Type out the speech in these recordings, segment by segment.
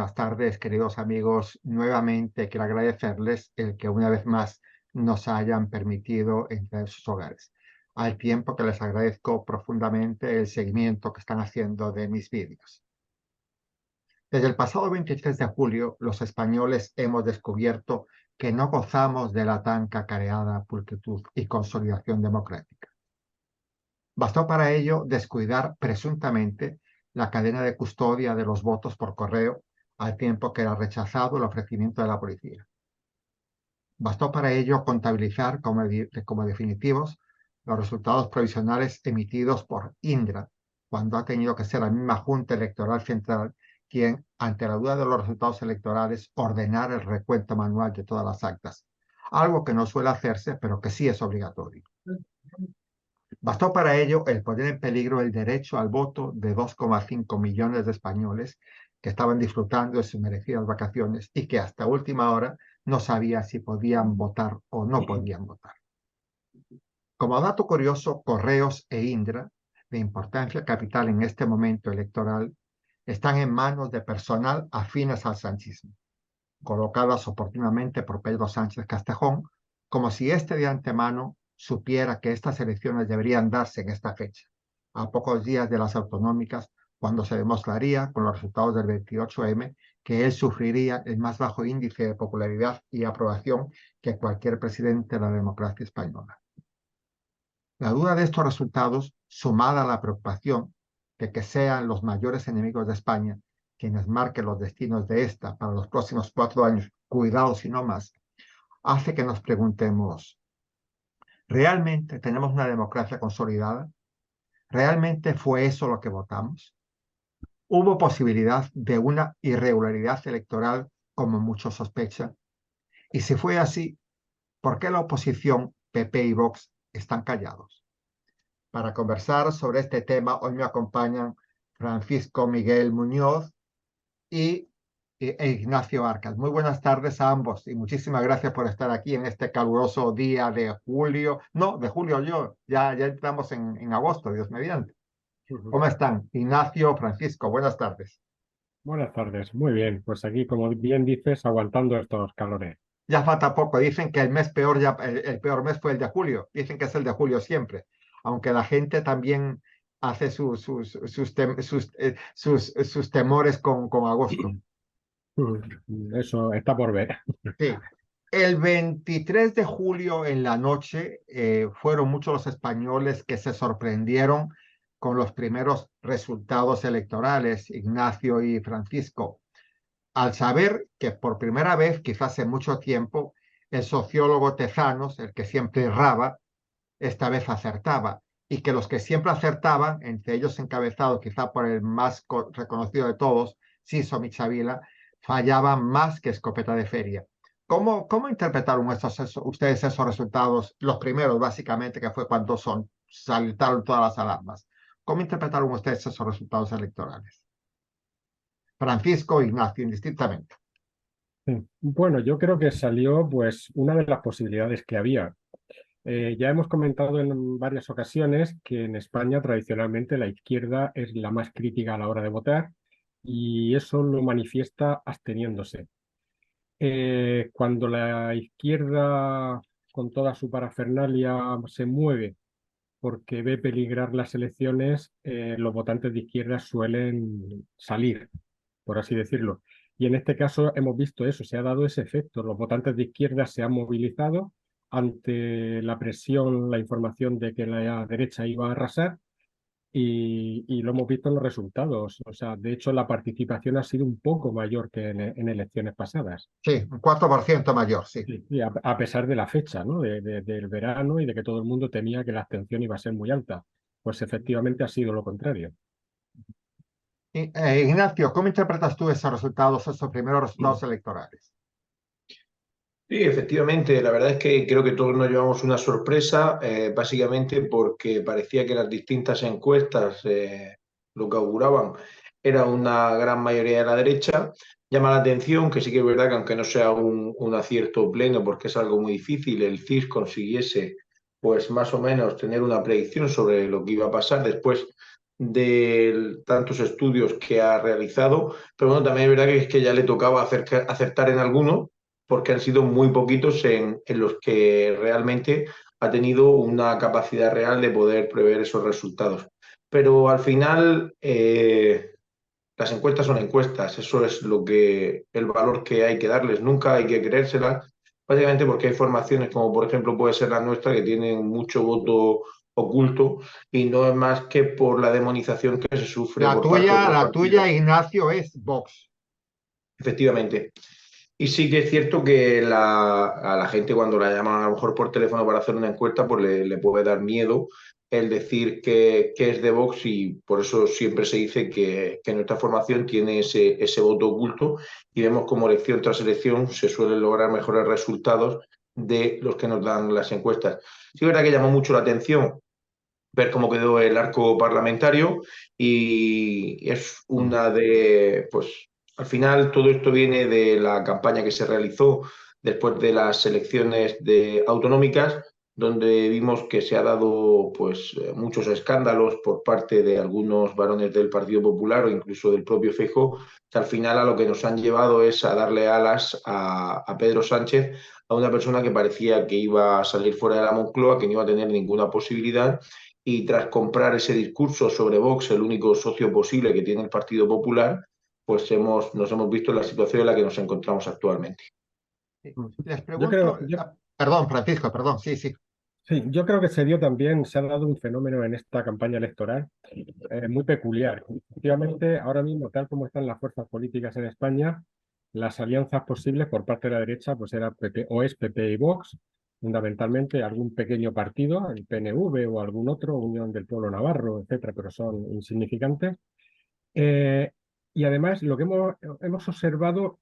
buenas tardes, queridos amigos. Nuevamente quiero agradecerles el que una vez más nos hayan permitido entrar en sus hogares, al tiempo que les agradezco profundamente el seguimiento que están haciendo de mis vídeos. Desde el pasado 23 de julio, los españoles hemos descubierto que no gozamos de la tan cacareada pulcritud y consolidación democrática. Bastó para ello descuidar presuntamente la cadena de custodia de los votos por correo, al tiempo que era rechazado el ofrecimiento de la policía. Bastó para ello contabilizar como definitivos los resultados provisionales emitidos por Indra, cuando ha tenido que ser la misma Junta Electoral Central quien, ante la duda de los resultados electorales, ordenara el recuento manual de todas las actas, algo que no suele hacerse, pero que sí es obligatorio. Bastó para ello el poner en peligro el derecho al voto de 2,5 millones de españoles que estaban disfrutando de sus merecidas vacaciones y que hasta última hora no sabían si podían votar o no podían votar. Como dato curioso, Correos e Indra, de importancia capital en este momento electoral, están en manos de personal afines al sanchismo, colocadas oportunamente por Pedro Sánchez Castejón, como si éste de antemano supiera que estas elecciones deberían darse en esta fecha, a pocos días de las autonómicas, cuando se demostraría con los resultados del 28M que él sufriría el más bajo índice de popularidad y aprobación que cualquier presidente de la democracia española. La duda de estos resultados, sumada a la preocupación de que sean los mayores enemigos de España quienes marquen los destinos de esta para los próximos 4 años, cuidados y no más, hace que nos preguntemos, ¿realmente tenemos una democracia consolidada? ¿Realmente fue eso lo que votamos? ¿Hubo posibilidad de una irregularidad electoral como muchos sospechan? Y si fue así, ¿por qué la oposición, PP y Vox, están callados? Para conversar sobre este tema, hoy me acompañan Francisco Miguel Muñoz e Ignacio Arcas. Muy buenas tardes a ambos y muchísimas gracias por estar aquí en este caluroso día de julio. No, de julio ya entramos en agosto, Dios mediante. ¿Cómo están? Ignacio, Francisco, buenas tardes. Buenas tardes, muy bien. Pues aquí, como bien dices, aguantando estos calores. Ya falta poco, dicen que el mes peor, el peor mes fue el de julio, dicen que es el de julio siempre, aunque la gente también hace sus temores con agosto. Eso está por ver. Sí. El 23 de julio en la noche fueron muchos los españoles que se sorprendieron con los primeros resultados electorales, Ignacio y Francisco, al saber que por primera vez, quizás en mucho tiempo, el sociólogo Tezanos, el que siempre erraba, esta vez acertaba, y que los que siempre acertaban, entre ellos encabezado quizá por el más reconocido de todos, Siso Michavila, fallaban más que escopeta de feria. ¿Cómo interpretaron ustedes esos resultados, los primeros básicamente, que fue cuando saltaron todas las alarmas? ¿Cómo interpretaron ustedes esos resultados electorales? Francisco, Ignacio, indistintamente. Sí. Bueno, yo creo que salió pues una de las posibilidades que había. Ya hemos comentado en varias ocasiones que en España tradicionalmente la izquierda es la más crítica a la hora de votar y eso lo manifiesta absteniéndose. Cuando la izquierda con toda su parafernalia se mueve porque ve peligrar las elecciones, los votantes de izquierda suelen salir, por así decirlo. Y en este caso hemos visto eso, se ha dado ese efecto. Los votantes de izquierda se han movilizado ante la presión, la información de que la derecha iba a arrasar y lo hemos visto en los resultados. O sea, de hecho, la participación ha sido un poco mayor que en elecciones pasadas. Sí, un 4% mayor, sí. Sí, sí, a pesar de la fecha, ¿no? Del verano y de que todo el mundo temía que la abstención iba a ser muy alta. Pues efectivamente ha sido lo contrario. Ignacio, ¿cómo interpretas tú esos resultados, esos primeros resultados electorales? Sí, efectivamente, la verdad es que creo que todos nos llevamos una sorpresa, básicamente porque parecía que las distintas encuestas lo que auguraban era una gran mayoría de la derecha. Llama la atención que sí que es verdad que aunque no sea un acierto pleno, porque es algo muy difícil, el CIS consiguiese pues más o menos tener una predicción sobre lo que iba a pasar. Después de tantos estudios que ha realizado, pero bueno, también es verdad que es que ya le tocaba acertar en algunos, porque han sido muy poquitos en los que realmente ha tenido una capacidad real de poder prever esos resultados. Pero al final, las encuestas son encuestas, eso es el valor que hay que darles, nunca hay que creérselas, básicamente porque hay formaciones como por ejemplo puede ser la nuestra que tienen mucho voto oculto y no es más que por la demonización que se sufre por parte de otros La tuya, partidos, Ignacio, es Vox. efectivamente. Y sí que es cierto que a la gente cuando la llaman a lo mejor por teléfono para hacer una encuesta, pues le puede dar miedo el decir que es de Vox y por eso siempre se dice que nuestra formación tiene ese voto oculto y vemos como elección tras elección se suelen lograr mejores resultados de los que nos dan las encuestas. Sí es verdad que llamó mucho la atención ver cómo quedó el arco parlamentario y es una de, pues al final todo esto viene de la campaña que se realizó después de las elecciones autonómicas, donde vimos que se ha dado pues muchos escándalos por parte de algunos varones del Partido Popular o incluso del propio Feijóo, que al final a lo que nos han llevado es a darle alas a Pedro Sánchez, a una persona que parecía que iba a salir fuera de la Moncloa, que no iba a tener ninguna posibilidad y tras comprar ese discurso sobre Vox, el único socio posible que tiene el Partido Popular, pues nos hemos visto en la situación en la que nos encontramos actualmente. Les Yo pregunto, creo, yo, perdón, Francisco, perdón, sí, sí. sí, yo creo que se dio también, se ha dado un fenómeno en esta campaña electoral muy peculiar. Efectivamente, ahora mismo, tal como están las fuerzas políticas en España, las alianzas posibles por parte de la derecha, pues era PP, o es PP y Vox, fundamentalmente algún pequeño partido, el PNV o algún otro, Unión del Pueblo Navarro, etcétera, pero son insignificantes. Eh, y además, lo que hemos observado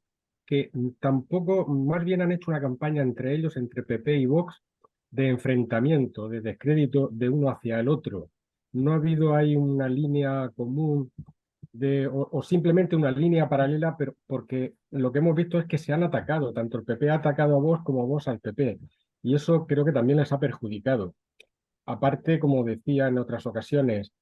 que tampoco, más bien han hecho una campaña entre ellos, entre PP y Vox, de enfrentamiento, de descrédito de uno hacia el otro. No ha habido ahí una línea común o simplemente una línea paralela, pero porque lo que hemos visto es que se han atacado, tanto el PP ha atacado a Vox como Vox al PP, y eso creo que también les ha perjudicado. Aparte, como decía en otras ocasiones,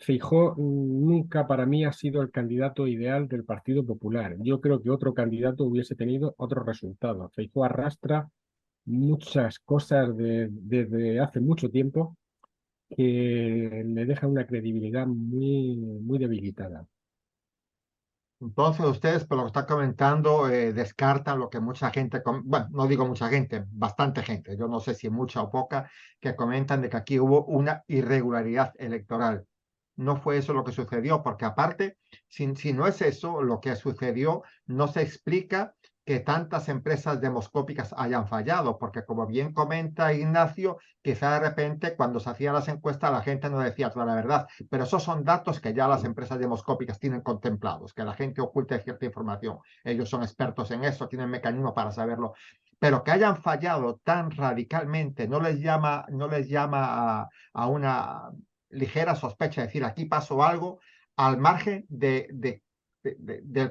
Feijóo nunca para mí ha sido el candidato ideal del Partido Popular. Yo creo que otro candidato hubiese tenido otros resultados. Feijóo arrastra muchas cosas desde hace mucho tiempo que le deja una credibilidad muy debilitada. Entonces ustedes, por lo que está comentando, descartan lo que mucha gente, bueno, no digo mucha gente, bastante gente, yo no sé si mucha o poca, que comentan de que aquí hubo una irregularidad electoral. No fue eso lo que sucedió, porque aparte, si no es eso lo que sucedió, no se explica que tantas empresas demoscópicas hayan fallado, porque como bien comenta Ignacio, quizá de repente cuando se hacían las encuestas la gente no decía toda la verdad, pero esos son datos que ya las empresas demoscópicas tienen contemplados, que la gente oculte cierta información. Ellos son expertos en eso, tienen mecanismos para saberlo, pero que hayan fallado tan radicalmente no les llama a una ligera sospecha, es decir, aquí pasó algo al margen del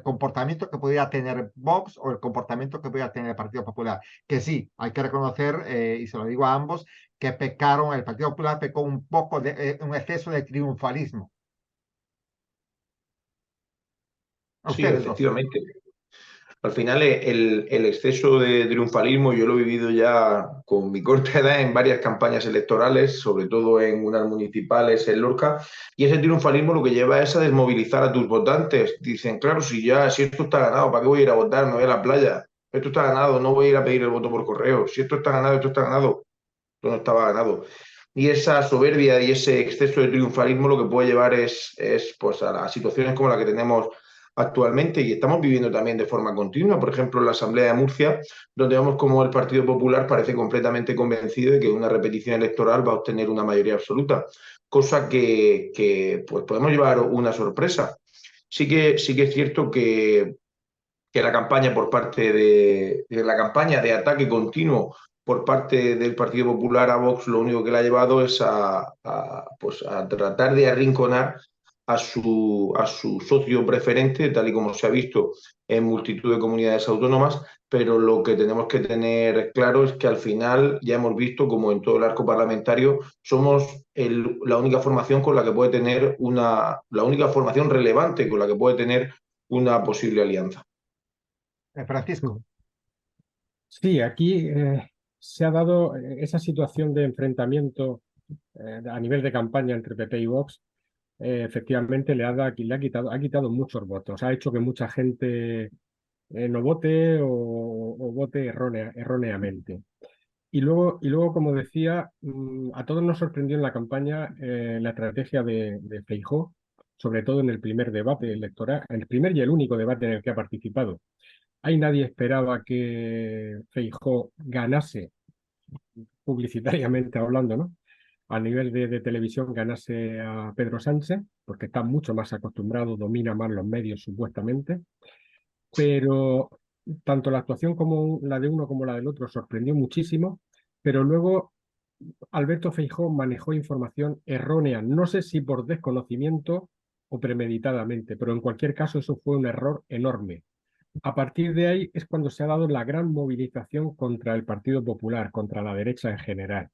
comportamiento que pudiera tener Vox o el comportamiento que pudiera tener el Partido Popular. Que sí, hay que reconocer, y se lo digo a ambos, que pecaron, el Partido Popular pecó un poco de un exceso de triunfalismo. A Sí, ustedes dos. efectivamente. Al final el exceso de triunfalismo yo lo he vivido ya con mi corta edad en varias campañas electorales, sobre todo en unas municipales en Lorca, y ese triunfalismo lo que lleva es a desmovilizar a tus votantes. Dicen, claro, si esto está ganado, ¿para qué voy a ir a votar? Me voy a la playa. Esto está ganado, no voy a ir a pedir el voto por correo. Si esto está ganado, esto está ganado. Esto no estaba ganado. Y esa soberbia y ese exceso de triunfalismo lo que puede llevar es pues, a las situaciones como la que tenemos actualmente y estamos viviendo también de forma continua. Por ejemplo, en la Asamblea de Murcia, donde vemos como el Partido Popular parece completamente convencido de que una repetición electoral va a obtener una mayoría absoluta, cosa que pues podemos llevar una sorpresa. Sí que es cierto que la campaña por parte de la campaña de ataque continuo por parte del Partido Popular a Vox lo único que le ha llevado es pues a tratar de arrinconar a su socio preferente, tal y como se ha visto en multitud de comunidades autónomas, pero lo que tenemos que tener claro es que al final ya hemos visto como en todo el arco parlamentario somos la única formación con la que puede tener la única formación relevante con la que puede tener una posible alianza. Francisco. Sí, aquí se ha dado esa situación de enfrentamiento a nivel de campaña entre PP y Vox. Efectivamente ha quitado muchos votos, ha hecho que mucha gente no vote o vote erróneamente. Y luego, como decía, a todos nos sorprendió en la campaña la estrategia de Feijóo, sobre todo en el primer debate electoral, el primer y el único debate en el que ha participado. Ahí nadie esperaba que Feijóo ganase, publicitariamente hablando, ¿no? A nivel de televisión ganase a Pedro Sánchez, porque está mucho más acostumbrado, domina más los medios supuestamente, pero tanto la actuación como la de uno como la del otro sorprendió muchísimo, pero luego Alberto Feijóo manejó información errónea, no sé si por desconocimiento o premeditadamente, pero en cualquier caso eso fue un error enorme. A partir de ahí es cuando se ha dado la gran movilización contra el Partido Popular, contra la derecha en general,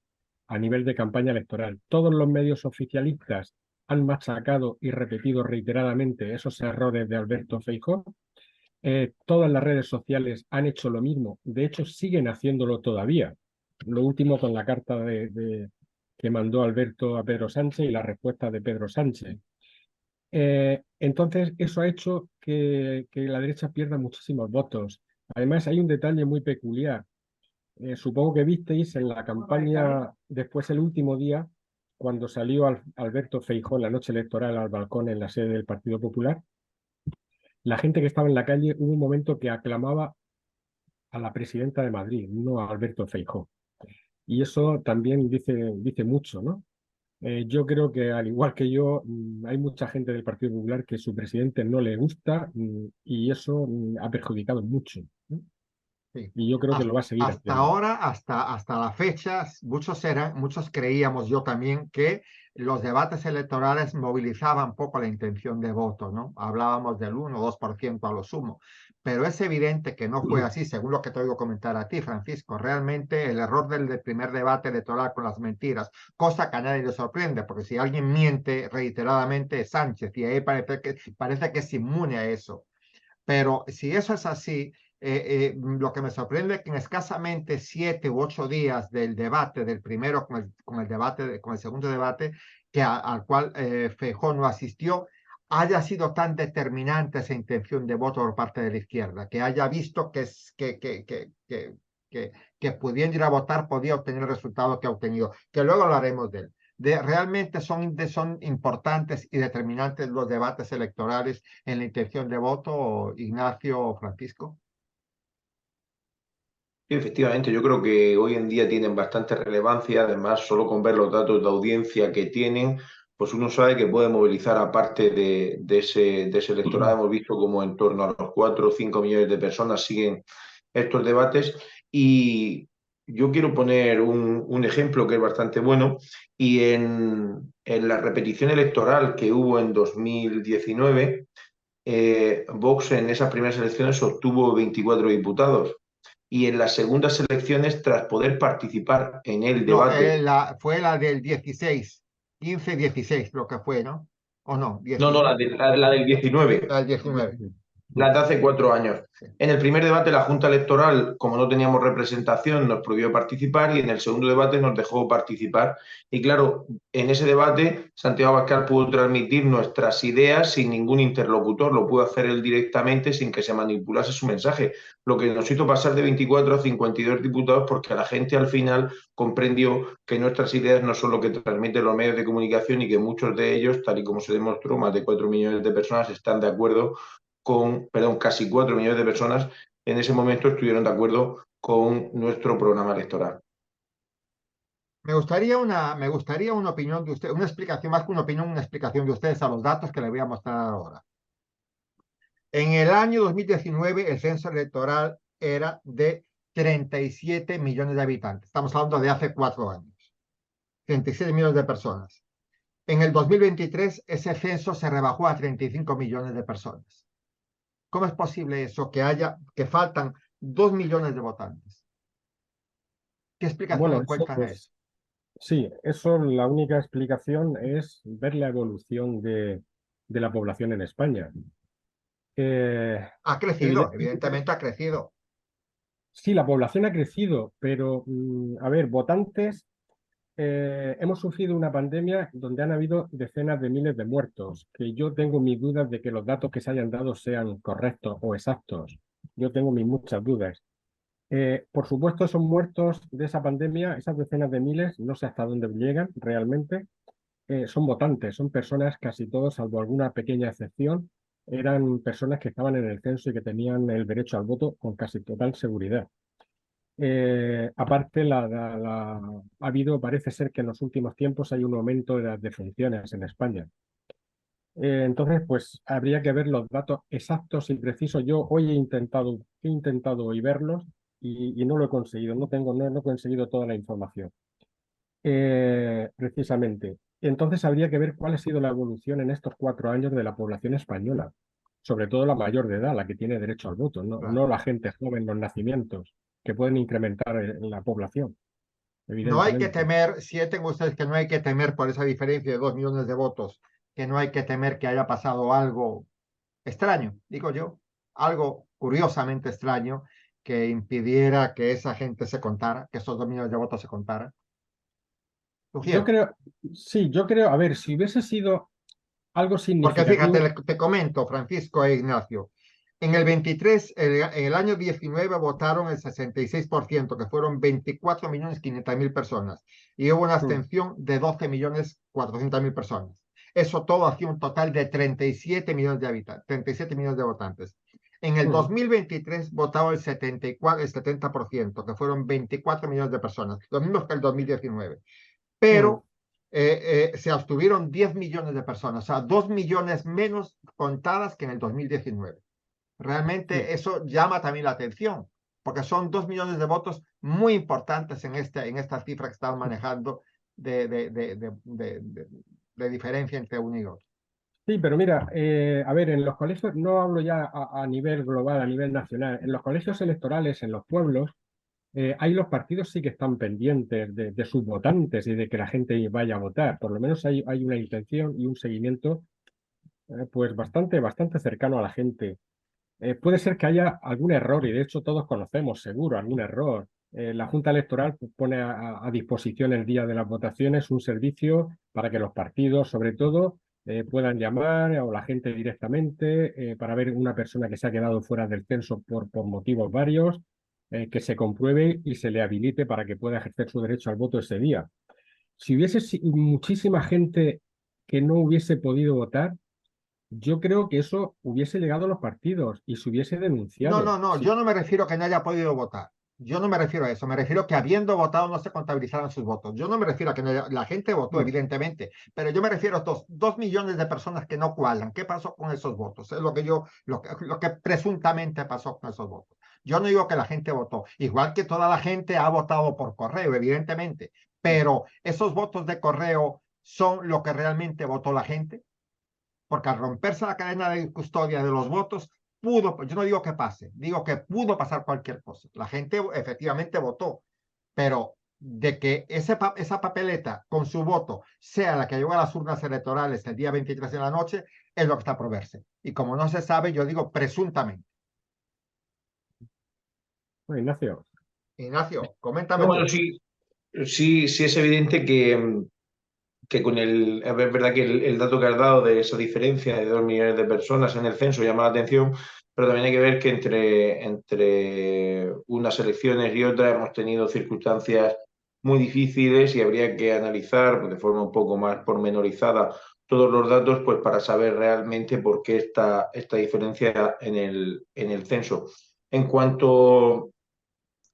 a nivel de campaña electoral. Todos los medios oficialistas han machacado y repetido reiteradamente esos errores de Alberto Feijóo. Todas las redes sociales han hecho lo mismo, de hecho siguen haciéndolo todavía. Lo último con la carta que mandó Alberto a Pedro Sánchez y la respuesta de Pedro Sánchez. Entonces, eso ha hecho que la derecha pierda muchísimos votos. Además, hay un detalle muy peculiar. Supongo que visteis en la campaña, después el último día, cuando salió Alberto Feijóo en la noche electoral al balcón en la sede del Partido Popular, la gente que estaba en la calle hubo un momento que aclamaba a la presidenta de Madrid, no a Alberto Feijóo. Y eso también dice mucho, ¿no? Yo creo que, al igual que yo, hay mucha gente del Partido Popular que su presidente no le gusta, y eso ha perjudicado mucho, ¿no? Sí. Y yo creo que lo va a seguir Hasta haciendo. ahora, hasta la fecha, muchos creíamos, yo también, que los debates electorales movilizaban poco la intención de voto, ¿no? Hablábamos del 1 o 2% a lo sumo. Pero es evidente que no fue así, según lo que te oigo comentar a ti, Francisco. Realmente el error del primer debate electoral con las mentiras, cosa que a nadie le sorprende, porque si alguien miente reiteradamente es Sánchez, y ahí parece que es inmune a eso. Pero si eso es así, lo que me sorprende es que en escasamente 7 u 8 días del debate, del primero con el segundo debate, al cual Feijóo no asistió, haya sido tan determinante esa intención de voto por parte de la izquierda, que haya visto que pudiendo ir a votar podía obtener el resultado que ha obtenido, que luego hablaremos de él. Realmente son importantes y determinantes los debates electorales en la intención de voto, Ignacio o Francisco. Sí, efectivamente, yo creo que hoy en día tienen bastante relevancia, además, solo con ver los datos de audiencia que tienen, pues uno sabe que puede movilizar aparte de ese electorado. Hemos visto como en torno a los 4 o 5 millones de personas siguen estos debates y yo quiero poner un ejemplo que es bastante bueno y en la repetición electoral que hubo en 2019, Vox en esas primeras elecciones obtuvo 24 diputados y en las segundas elecciones, tras poder participar en el No, debate. fue la del 16, 15-16 lo que fue, ¿no? ¿O no? No, no, 19, la del 19. la del 19. Las de hace 4 años. Sí. En el primer debate, la Junta Electoral, como no teníamos representación, nos prohibió participar y en el segundo debate nos dejó participar. Y claro, en ese debate, Santiago Abascal pudo transmitir nuestras ideas sin ningún interlocutor, lo pudo hacer él directamente sin que se manipulase su mensaje, lo que nos hizo pasar de 24 a 52 diputados porque la gente al final comprendió que nuestras ideas no son lo que transmiten los medios de comunicación y que muchos de ellos, tal y como se demostró, más de 4 millones de personas están de acuerdo casi 4 millones de personas en ese momento estuvieron de acuerdo con nuestro programa electoral. Me gustaría una opinión de usted, una explicación, más que una opinión, una explicación de ustedes a los datos que les voy a mostrar ahora. En el año 2019, el censo electoral era de 37 millones de habitantes. Estamos hablando de hace 4 años. 37 millones de personas. En el 2023, ese censo se rebajó a 35 millones de personas. ¿Cómo es posible eso? Que faltan 2 millones de votantes. ¿Qué explicación Bueno, eso encuentran a eso? pues sí, eso la única explicación es ver la evolución de la población en España. Ha crecido, Evidentemente, evidentemente ha crecido. sí, la población ha crecido, pero, a ver, votantes, hemos sufrido una pandemia donde han habido decenas de miles de muertos, que yo tengo mis dudas de que los datos que se hayan dado sean correctos o exactos. Yo tengo mis muchas dudas. Por supuesto, esos muertos de esa pandemia, esas decenas de miles, no sé hasta dónde llegan realmente, son votantes, son personas, casi todos, salvo alguna pequeña excepción, eran personas que estaban en el censo y que tenían el derecho al voto con casi total seguridad. Aparte, ha habido, parece ser que en los últimos tiempos hay un aumento de las defunciones en España. Entonces, pues habría que ver los datos exactos y precisos. Yo hoy he intentado hoy verlos y no lo he conseguido, no he conseguido toda la información. Precisamente. Entonces habría que ver cuál ha sido la evolución en estos 4 años de la población española, sobre todo la mayor de edad, la que tiene derecho al voto, no Claro. la gente joven, los nacimientos, que pueden incrementar la población, No hay que evidentemente. temer, sienten ustedes que no hay que temer por esa diferencia de 2 millones de votos, que no hay que temer que haya pasado algo extraño, digo yo, algo curiosamente extraño que impidiera que esa gente se contara, que esos 2 millones de votos se contaran. Yo Sugiero. creo, sí, yo creo, a ver, si hubiese sido algo Porque fíjate, significativo, te comento, Francisco e Ignacio, en el 23, en el año 19 votaron el 66%, que fueron 24.500.000 personas, y hubo una mm, abstención de 12.400.000 personas. Eso todo hacía un total de 37 millones de habitantes, 37 millones de votantes. En el mm, 2023 votaron el 74, el 70%, que fueron 24 millones de personas, lo mismo que el 2019. mm, Pero se abstuvieron 10 millones de personas, o sea, 2 millones menos contadas que en el 2019. mm. Realmente eso llama también la atención, porque son 2 millones de votos muy importantes en esta cifra que están manejando de diferencia entre uno y otro. Sí, pero mira, a ver, en los colegios, no hablo ya a nivel global, a nivel nacional, en los colegios electorales, en los pueblos, ahí los partidos sí que están pendientes de sus votantes y de que la gente vaya a votar. Por lo menos hay una intención y un seguimiento pues bastante cercano a la gente. Puede ser que haya algún error y de hecho todos conocemos seguro algún error. La Junta Electoral pone a disposición el día de las votaciones un servicio para que los partidos, sobre todo, puedan llamar o la gente directamente para ver una persona que se ha quedado fuera del censo por motivos varios, que se compruebe y se le habilite para que pueda ejercer su derecho al voto ese día. Si hubiese muchísima gente que no hubiese podido votar, yo creo que eso hubiese llegado a los partidos y se hubiese No, no, denunciado. no, Sí, yo no me refiero a que no haya podido votar. Yo no me refiero a eso, me refiero a que habiendo votado no se contabilizaran sus votos. Yo no me refiero a que la gente votó, mm, evidentemente, pero yo me refiero a estos 2 millones de personas que no cualan. ¿Qué pasó con esos votos? Es lo que presuntamente pasó con esos votos. Yo no digo que la gente votó, igual que toda la gente ha votado por correo, evidentemente, mm. pero esos votos de correo son lo que realmente votó la gente, porque al romperse la cadena de custodia de los votos, yo no digo que pase, digo que pudo pasar cualquier cosa. La gente efectivamente votó, pero de que esa papeleta con su voto sea la que llegó a las urnas electorales el día 23 de la noche, es lo que está por verse. Y como no se sabe, yo digo presuntamente. Bueno, Ignacio, Ignacio, coméntame bueno, Bueno, tú. sí, sí es evidente que con es verdad que el dato que has dado de esa diferencia de 2 millones de personas en el censo llama la atención, pero también hay que ver que entre unas elecciones y otras hemos tenido circunstancias muy difíciles y habría que analizar pues, de forma un poco más pormenorizada todos los datos pues, para saber realmente por qué esta diferencia en el censo. En cuanto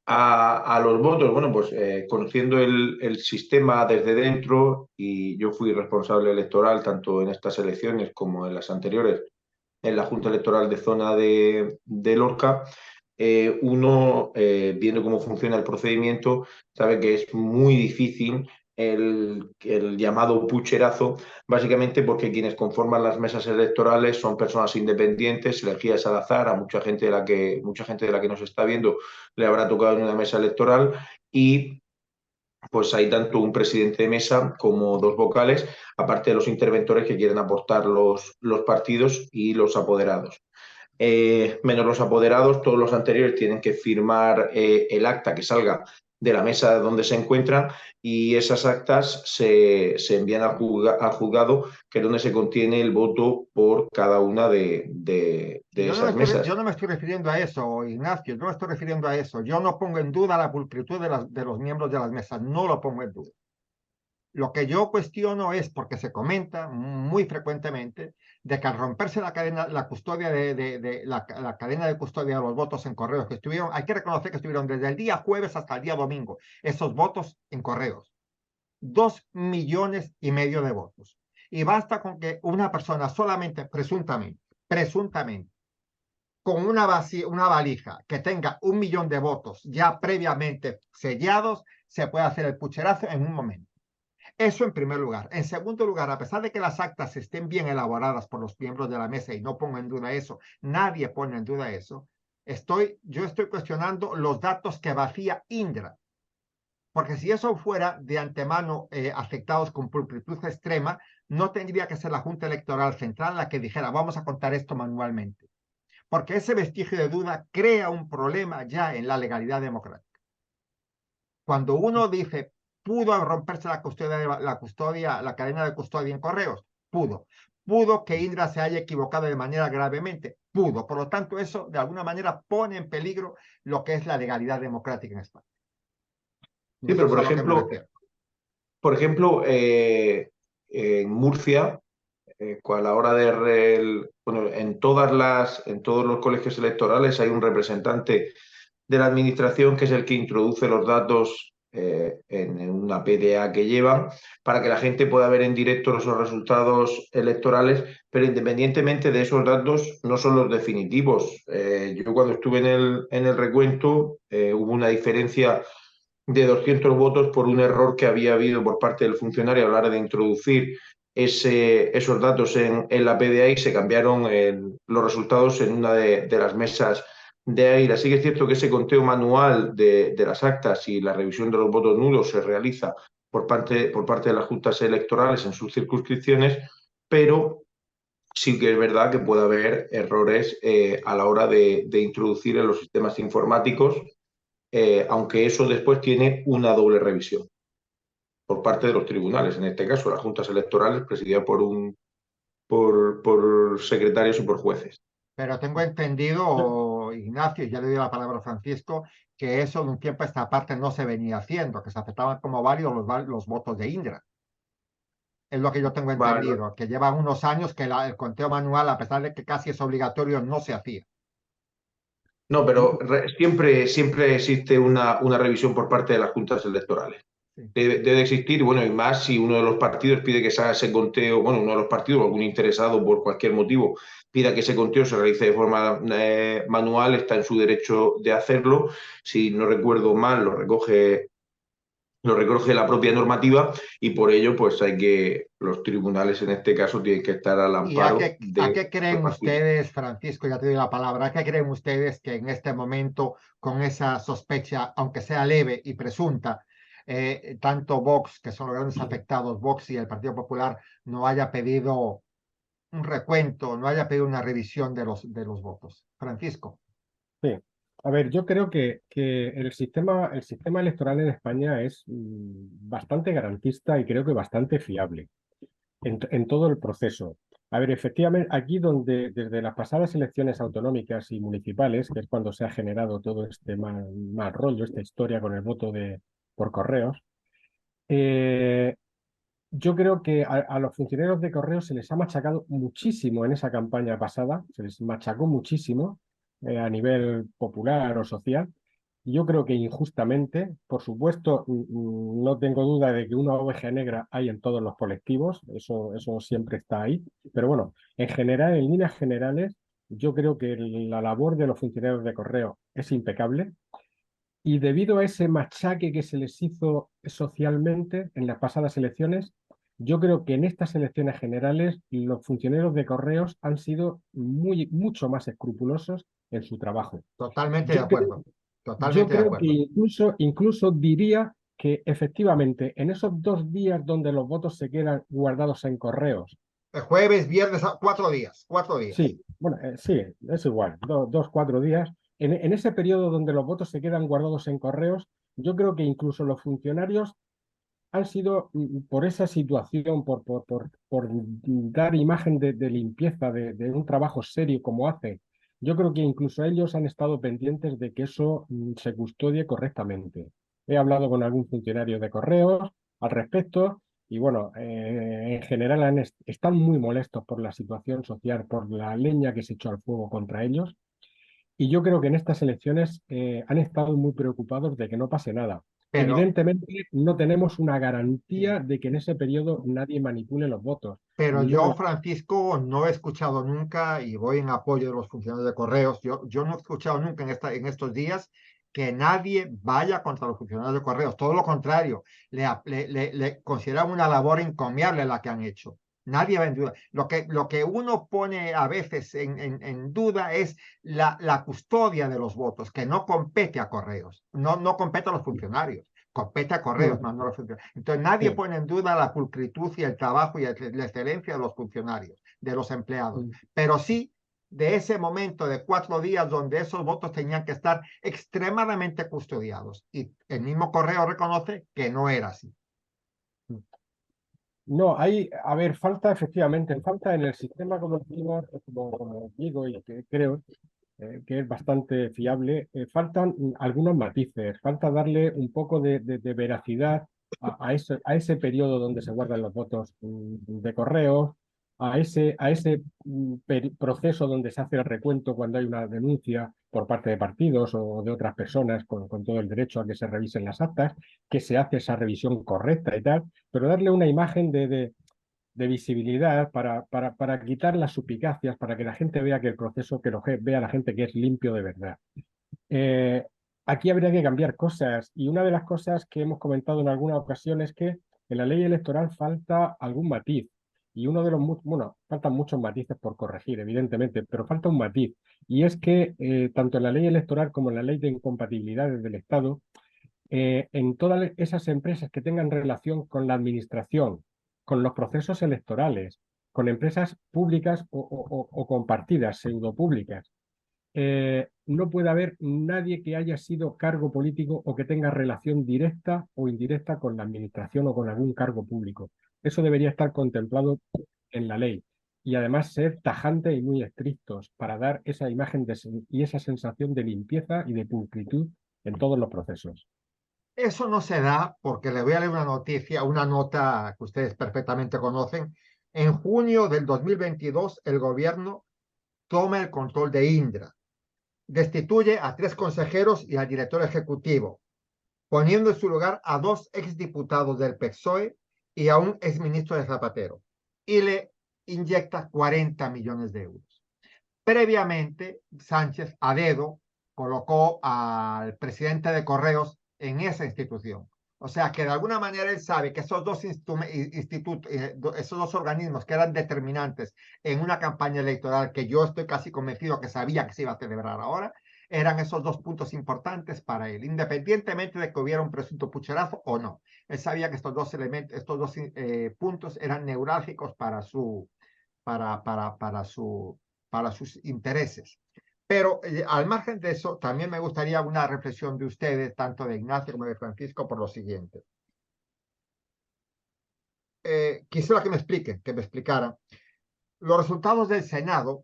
a los votos, bueno, pues conociendo el sistema desde dentro, y yo fui responsable electoral tanto en estas elecciones como en las anteriores, en la Junta Electoral de Zona de Lorca, uno, viendo cómo funciona el procedimiento, sabe que es muy difícil el llamado pucherazo, básicamente porque quienes conforman las mesas electorales son personas independientes, elegidas al azar. A mucha gente de la que nos está viendo le habrá tocado en una mesa electoral, y pues hay tanto un presidente de mesa como dos vocales, aparte de los interventores que quieren aportar los partidos y los apoderados. Menos los apoderados, todos los anteriores tienen que firmar el acta que salga de la mesa donde se encuentran, y esas actas se envían al juzgado, que es donde se contiene el voto por cada una de esas mesas. Yo no me estoy refiriendo a eso, Ignacio, no me estoy refiriendo a eso. Yo no pongo en duda la pulcritud de los miembros de las mesas, no lo pongo en duda. Lo que yo cuestiono es, porque se comenta muy frecuentemente, de que al romperse la cadena, la custodia la cadena de custodia de los votos en correos que estuvieron, hay que reconocer que estuvieron desde el día jueves hasta el día domingo, esos votos en correos. 2,5 millones de votos. Y basta con que una persona solamente, presuntamente, con una valija que tenga 1 millón de votos ya previamente sellados, se puede hacer el pucherazo en un momento. Eso en primer lugar. En segundo lugar, a pesar de que las actas estén bien elaboradas por los miembros de la mesa, y no pongo en duda eso, nadie pone en duda eso, yo estoy cuestionando los datos que vacía Indra. Porque si eso fuera de antemano afectados con pulcritud extrema, no tendría que ser la Junta Electoral Central la que dijera, vamos a contar esto manualmente. Porque ese vestigio de duda crea un problema ya en la legalidad democrática. Cuando uno dice, pudo romperse la cadena de custodia en correos, pudo. Pudo que Indra se haya equivocado de manera gravemente, pudo. Por lo tanto, eso de alguna manera pone en peligro lo que es la legalidad democrática en España. Sí, No sé pero si a lo que me refiero. por ejemplo, en Murcia, a la hora bueno, en todos los colegios electorales hay un representante de la administración que es el que introduce los datos en una PDA que llevan, para que la gente pueda ver en directo los resultados electorales, pero independientemente de esos datos no son los definitivos. Yo cuando estuve en el recuento hubo una diferencia de 200 votos por un error que había habido por parte del funcionario a la hora de introducir esos datos en la PDA, y se cambiaron los resultados en una de las mesas de ahí. Así que es cierto que ese conteo manual de las actas y la revisión de los votos nulos se realiza por parte de las juntas electorales en sus circunscripciones, pero sí que es verdad que puede haber errores a la hora de introducir en los sistemas informáticos, aunque eso después tiene una doble revisión por parte de los tribunales, en este caso las juntas electorales presididas por secretarios y por jueces. Pero tengo entendido, Ignacio, y ya le doy la palabra a Francisco, que eso de un tiempo a esta parte no se venía haciendo, que se aceptaban como válidos los votos de Indra. Es lo que yo tengo Vale. entendido, que llevan unos años que el conteo manual, a pesar de que casi es obligatorio, no se hacía. No, pero siempre existe una revisión por parte de las juntas electorales. Sí. Debe existir, bueno, y más si uno de los partidos pide que se haga ese conteo, bueno, uno de los partidos, algún interesado por cualquier motivo, pida que ese conteo se realice de forma manual, está en su derecho de hacerlo. Si no recuerdo mal, lo recoge la propia normativa, y por ello pues los tribunales en este caso tienen que estar al ¿Y amparo a de qué creen las juntas. ustedes, Francisco, ya te doy la palabra, a qué creen ustedes que en este momento, con esa sospecha, aunque sea leve y presunta, tanto Vox, que son los grandes afectados, Vox y el Partido Popular, no haya pedido un recuento, no haya pedido una revisión de los votos? Francisco. Sí. A ver, yo creo que el sistema electoral en España es bastante garantista y creo que bastante fiable en todo el proceso. A ver, efectivamente, aquí donde desde las pasadas elecciones autonómicas y municipales, que es cuando se ha generado todo este mal rollo, esta historia con el voto por correos, eh, yo creo que a los funcionarios de correos se les ha machacado muchísimo en esa campaña pasada, se les machacó muchísimo a nivel popular o social. Y yo creo que injustamente, por supuesto, no tengo duda de que una oveja negra hay en todos los colectivos, eso siempre está ahí. Pero bueno, en general, en líneas generales, yo creo que la labor de los funcionarios de correo es impecable. Y debido a ese machaque que se les hizo socialmente en las pasadas elecciones, yo creo que en estas elecciones generales los funcionarios de correos han sido mucho más escrupulosos en su trabajo. Totalmente de Yo creo, acuerdo. yo Totalmente de creo que acuerdo. incluso diría que efectivamente en esos 2 días donde los votos se quedan guardados en correos, El jueves, viernes, 4 días, 4 días. sí, bueno, sí, es igual, 4 días. En ese periodo donde los votos se quedan guardados en correos, yo creo que incluso los funcionarios han sido, por esa situación, por dar imagen de limpieza, de un trabajo serio como hacen, yo creo que incluso ellos han estado pendientes de que eso se custodie correctamente. He hablado con algún funcionario de correos al respecto y bueno, en general están muy molestos por la situación social, por la leña que se echó al fuego contra ellos. Y yo creo que en estas elecciones han estado muy preocupados de que no pase nada. Pero, Evidentemente, no tenemos una sí. garantía de que en ese periodo nadie manipule los votos. Pero No, yo, Francisco, no he escuchado nunca, y voy en apoyo de los funcionarios de correos, yo no he escuchado nunca en estos días que nadie vaya contra los funcionarios de correos. Todo lo contrario, le consideran una labor encomiable la que han hecho. Nadie va en duda. Lo que uno pone a veces en duda es la custodia de los votos, que no compete a correos, no compete a los funcionarios. Compete a correos, no, más no a los funcionarios. Entonces nadie sí. pone en duda la pulcritud y el trabajo y la excelencia de los funcionarios, de los empleados. Pero sí de ese momento de 4 días donde esos votos tenían que estar extremadamente custodiados. Y el mismo correo reconoce que no era así. No, hay, a ver, falta efectivamente, falta en el sistema como decimos, como digo y que creo que es bastante fiable, faltan algunos matices, falta darle un poco de veracidad a ese periodo donde se guardan los votos de correo, a ese proceso donde se hace el recuento cuando hay una denuncia por parte de partidos o de otras personas con todo el derecho a que se revisen las actas, que se hace esa revisión correcta y tal, pero darle una imagen de visibilidad para quitar las suspicacias, para que la gente vea que el proceso, vea la gente que es limpio de verdad. Eh, Aquí habría que cambiar cosas y una de las cosas que hemos comentado en alguna ocasión es que en la ley electoral falta algún matiz y uno de los, bueno, faltan muchos matices por corregir, evidentemente, pero falta un matiz y es que tanto en la ley electoral como en la ley de incompatibilidades del Estado, en todas esas empresas que tengan relación con la administración, con los procesos electorales, con empresas públicas o compartidas, pseudopúblicas, no puede haber nadie que haya sido cargo político o que tenga relación directa o indirecta con la administración o con algún cargo público. Eso debería estar contemplado en la ley y además ser tajante y muy estrictos para dar esa imagen y esa sensación de limpieza y de pulcritud en todos los procesos. Eso no se da porque le voy a leer una noticia, una nota que ustedes perfectamente conocen. En junio del 2022, el gobierno toma el control de Indra, destituye a 3 consejeros y al director ejecutivo, poniendo en su lugar a 2 exdiputados del PSOE y a un exministro de Zapatero, y le inyecta 40 millones de euros. Previamente, Sánchez, a dedo, colocó al presidente de Correos en esa institución. O sea que de alguna manera él sabe que esos dos institutos, esos dos organismos que eran determinantes en una campaña electoral que yo estoy casi convencido que sabía que se iba a celebrar ahora, eran esos 2 puntos importantes para él, independientemente de que hubiera un presunto pucherazo o no. Él sabía que estos dos elementos, estos dos puntos eran neurálgicos para sus intereses. Pero al margen de eso, también me gustaría una reflexión de ustedes, tanto de Ignacio como de Francisco, por lo siguiente. Quisiera que me explicaran. Los resultados del Senado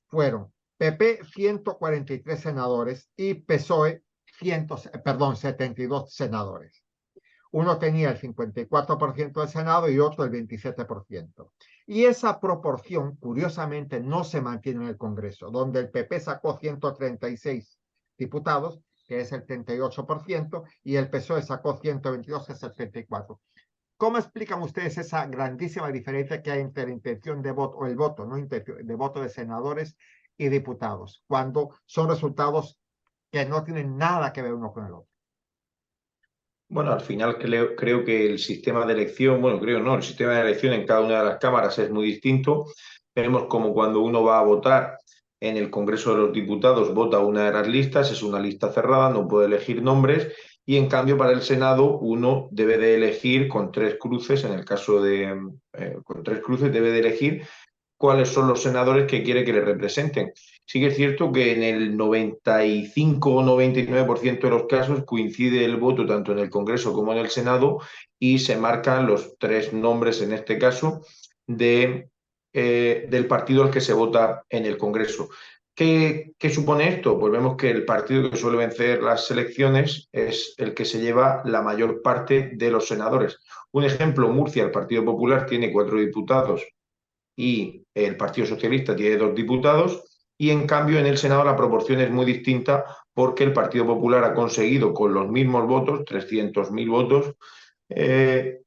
fueron PP 143 senadores y PSOE 72 senadores. Uno tenía el 54% del Senado y otro el 27%. Y esa proporción, curiosamente, no se mantiene en el Congreso, donde el PP sacó 136 diputados, que es el 38%, y el PSOE sacó 122, que es el 34%. ¿Cómo explican ustedes esa grandísima diferencia que hay entre la intención de voto, o el voto, no intención, de voto de senadores y diputados, cuando son resultados que no tienen nada que ver uno con el otro. Bueno, al final creo que el sistema de elección, bueno, creo no, el sistema de elección en cada una de las cámaras es muy distinto. Vemos como cuando uno va a votar en el Congreso de los Diputados, vota una de las listas, es una lista cerrada, no puede elegir nombres, y en cambio para el Senado uno debe de elegir con tres cruces, en el caso de, con tres cruces debe de elegir cuáles son los senadores que quiere que le representen. Sí que es cierto que en el 95 o 99% de los casos coincide el voto tanto en el Congreso como en el Senado y se marcan los tres nombres, en este caso, del partido al que se vota en el Congreso. ¿Qué supone esto? Pues vemos que el partido que suele vencer las elecciones es el que se lleva la mayor parte de los senadores. Un ejemplo, Murcia, el Partido Popular tiene 4 diputados y el Partido Socialista tiene 2 diputados, y en cambio en el Senado la proporción es muy distinta porque el Partido Popular ha conseguido con los mismos votos, 300.000 votos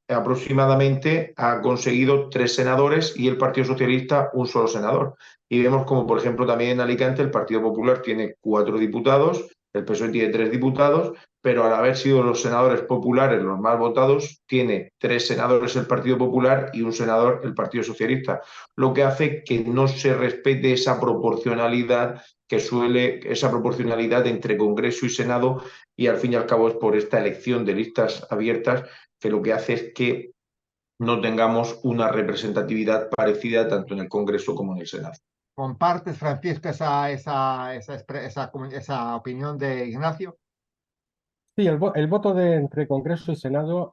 aproximadamente, ha conseguido 3 senadores y el Partido Socialista un solo senador. Y vemos como, por ejemplo, también en Alicante el Partido Popular tiene 4 diputados, el PSOE tiene 3 diputados, pero al haber sido los senadores populares los más votados, tiene 3 senadores el Partido Popular y un senador el Partido Socialista, lo que hace que no se respete esa proporcionalidad esa proporcionalidad entre Congreso y Senado, y al fin y al cabo es por esta elección de listas abiertas que lo que hace es que no tengamos una representatividad parecida tanto en el Congreso como en el Senado. ¿Compartes, Francisco, esa opinión de Ignacio? Sí, el voto de entre Congreso y Senado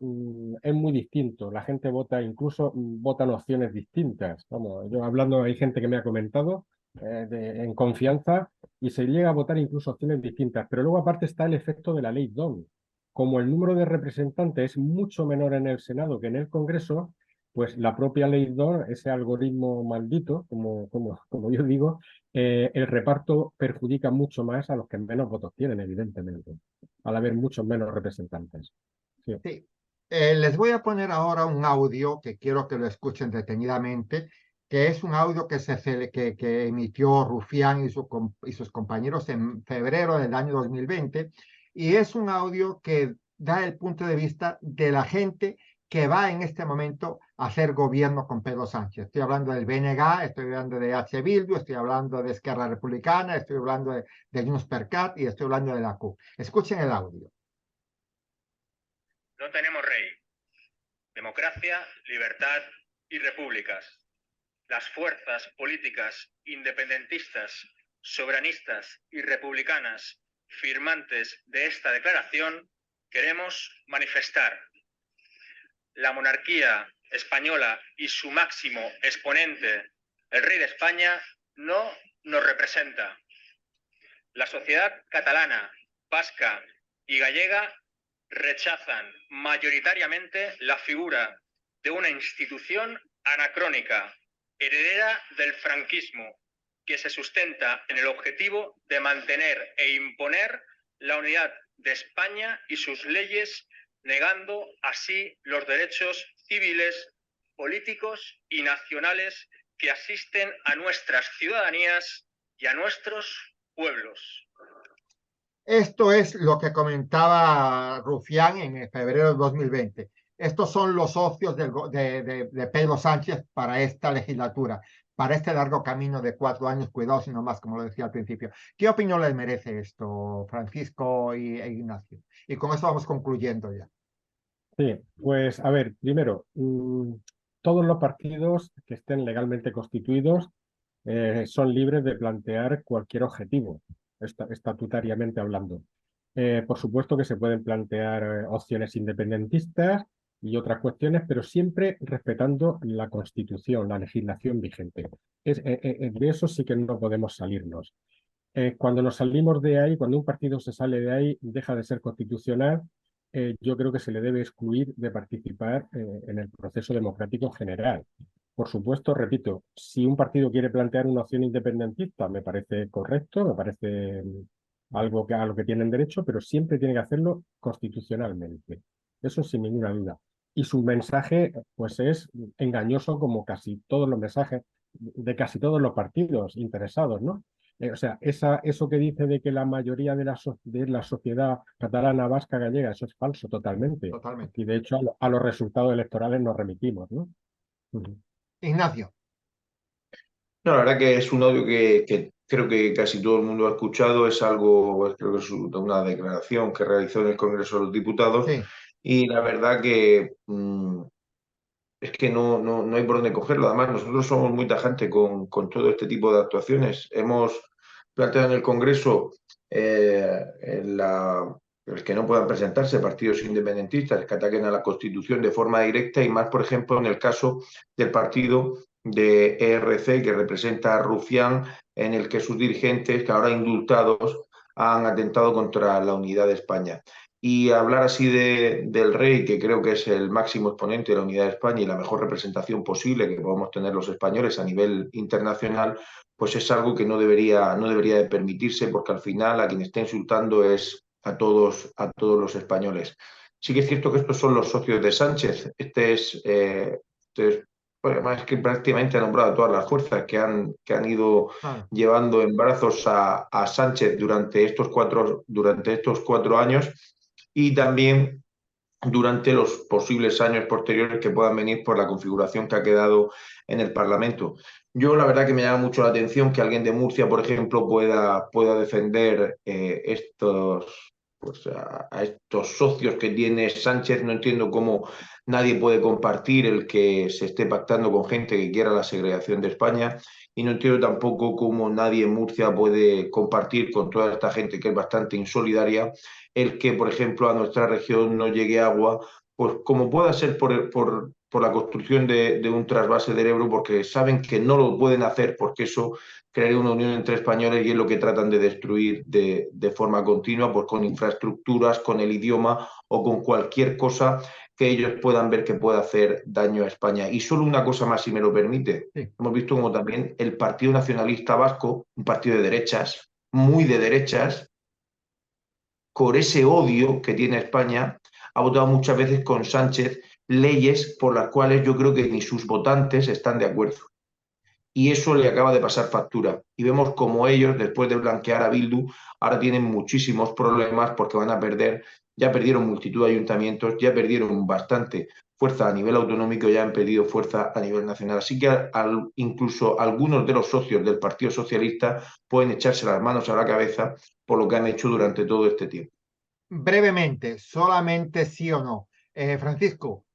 es muy distinto. La gente vota, incluso votan opciones distintas. Vamos, yo hablando, hay gente que me ha comentado en confianza y se llega a votar incluso opciones distintas. Pero luego aparte está el efecto de la ley DON. Como el número de representantes es mucho menor en el Senado que en el Congreso, pues la propia ley DON, ese algoritmo maldito, como yo digo, el reparto perjudica mucho más a los que menos votos tienen, evidentemente, al haber muchos menos representantes. Sí. Sí. Les voy a poner ahora un audio que quiero que lo escuchen detenidamente, que es un audio que emitió Rufián y sus compañeros en febrero del año 2020, y es un audio que da el punto de vista de la gente que va en este momento a hacer gobierno con Pedro Sánchez. Estoy hablando del BNG, estoy hablando de H. Bildu, estoy hablando de Esquerra Republicana, estoy hablando de Junts per Cat y estoy hablando de la CUP. Escuchen el audio. No tenemos rey. Democracia, libertad y repúblicas. Las fuerzas políticas independentistas, soberanistas y republicanas firmantes de esta declaración queremos manifestar: la monarquía española y su máximo exponente, el rey de España, no nos representa. La sociedad catalana, vasca y gallega rechazan mayoritariamente la figura de una institución anacrónica, heredera del franquismo, que se sustenta en el objetivo de mantener e imponer la unidad de España y sus leyes, negando así los derechos civiles, políticos y nacionales que asisten a nuestras ciudadanías y a nuestros pueblos. Esto es lo que comentaba Rufián en febrero de 2020. Estos son los socios de Pedro Sánchez para esta legislatura, para este largo camino de 4 años, cuidado si no más, como lo decía al principio. ¿Qué opinión les merece esto, Francisco e Ignacio? Y con esto vamos concluyendo ya. Sí, pues a ver, primero, todos los partidos que estén legalmente constituidos son libres de plantear cualquier objetivo, estatutariamente hablando. Por supuesto que se pueden plantear opciones independentistas y otras cuestiones, pero siempre respetando la Constitución, la legislación vigente. De eso sí que no podemos salirnos. Cuando nos salimos de ahí, cuando un partido se sale de ahí, deja de ser constitucional. Yo creo que se le debe excluir de participar en el proceso democrático general. Por supuesto, repito, si un partido quiere plantear una opción independentista, me parece correcto, me parece algo a lo que tienen derecho, pero siempre tiene que hacerlo constitucionalmente. Eso sin ninguna duda. Y su mensaje, pues, es engañoso como casi todos los mensajes de casi todos los partidos interesados, ¿no? O sea, eso que dice de que la mayoría de la sociedad catalana, vasca, gallega, eso es falso totalmente. Totalmente. Y de hecho a los resultados electorales nos remitimos, ¿no? Ujú. Ignacio. No, la verdad que es un audio que creo que casi todo el mundo ha escuchado, es algo, pues, creo que es una declaración que realizó en el Congreso de los Diputados Sí, y la verdad que es que no hay por dónde cogerlo. Además, nosotros somos muy tajantes con todo este tipo de actuaciones. Hemos planteado en el Congreso el que no puedan presentarse partidos independentistas que ataquen a la Constitución de forma directa y más, por ejemplo, en el caso del partido de ERC que representa a Rufián, en el que sus dirigentes, que ahora indultados, han atentado contra la unidad de España. Y hablar así del rey, que creo que es el máximo exponente de la unidad de España y la mejor representación posible que podemos tener los españoles a nivel internacional, pues es algo que no debería de permitirse, porque al final a quien está insultando es a todos los españoles. Sí que es cierto que estos son los socios de Sánchez. Bueno, además que prácticamente ha nombrado a todas las fuerzas que han ido claro. llevando en brazos a Sánchez durante estos 4 años y también durante los posibles años posteriores que puedan venir por la configuración que ha quedado en el Parlamento. Yo la verdad que me llama mucho la atención que alguien de Murcia, por ejemplo, pueda defender a estos socios que tiene Sánchez. No entiendo cómo nadie puede compartir el que se esté pactando con gente que quiera la segregación de España y no entiendo tampoco cómo nadie en Murcia puede compartir con toda esta gente que es bastante insolidaria el que, por ejemplo, a nuestra región no llegue agua, pues como pueda ser por la construcción de un trasvase del Ebro, porque saben que no lo pueden hacer porque eso crearía una unión entre españoles y es lo que tratan de destruir de forma continua, pues con infraestructuras, con el idioma o con cualquier cosa que ellos puedan ver que pueda hacer daño a España. Y solo una cosa más, si me lo permite. Sí. Hemos visto como también el Partido Nacionalista Vasco, un partido de derechas, muy de derechas, por ese odio que tiene España, ha votado muchas veces con Sánchez leyes por las cuales yo creo que ni sus votantes están de acuerdo. Y eso le acaba de pasar factura. Y vemos como ellos, después de blanquear a Bildu, ahora tienen muchísimos problemas porque van a perder, ya perdieron multitud de ayuntamientos, ya perdieron bastante fuerza a nivel autonómico, ya han perdido fuerza a nivel nacional. Así que incluso algunos de los socios del Partido Socialista pueden echarse las manos a la cabeza por lo que han hecho durante todo este tiempo. Brevemente, solamente sí o no. Francisco,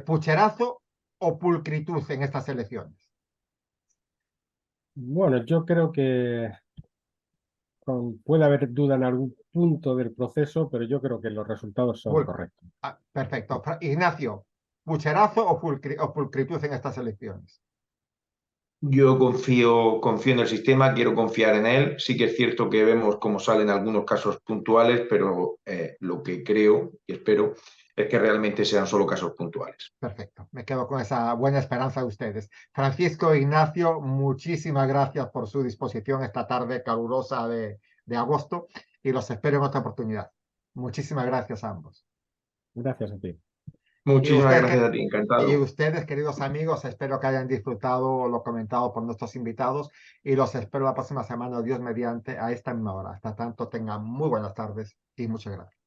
¿pucherazo o pulcritud en estas elecciones? Bueno, yo creo que puede haber duda en algún punto del proceso, pero yo creo que los resultados son correctos. Perfecto. Ignacio, ¿pucherazo o pulcritud en estas elecciones? Yo confío en el sistema, quiero confiar en él. Sí que es cierto que vemos cómo salen algunos casos puntuales, pero lo que creo y espero es que realmente sean solo casos puntuales. Perfecto, me quedo con esa buena esperanza de ustedes. Francisco e Ignacio, muchísimas gracias por su disposición esta tarde calurosa de agosto y los espero en otra oportunidad. Muchísimas gracias a ambos. Gracias a ti. Muchísimas gracias a ti, Y encantado. ustedes, queridos amigos, espero que hayan disfrutado lo comentado por nuestros invitados y los espero la próxima semana, Dios mediante, a esta misma hora. Hasta tanto, tengan muy buenas tardes y muchas gracias.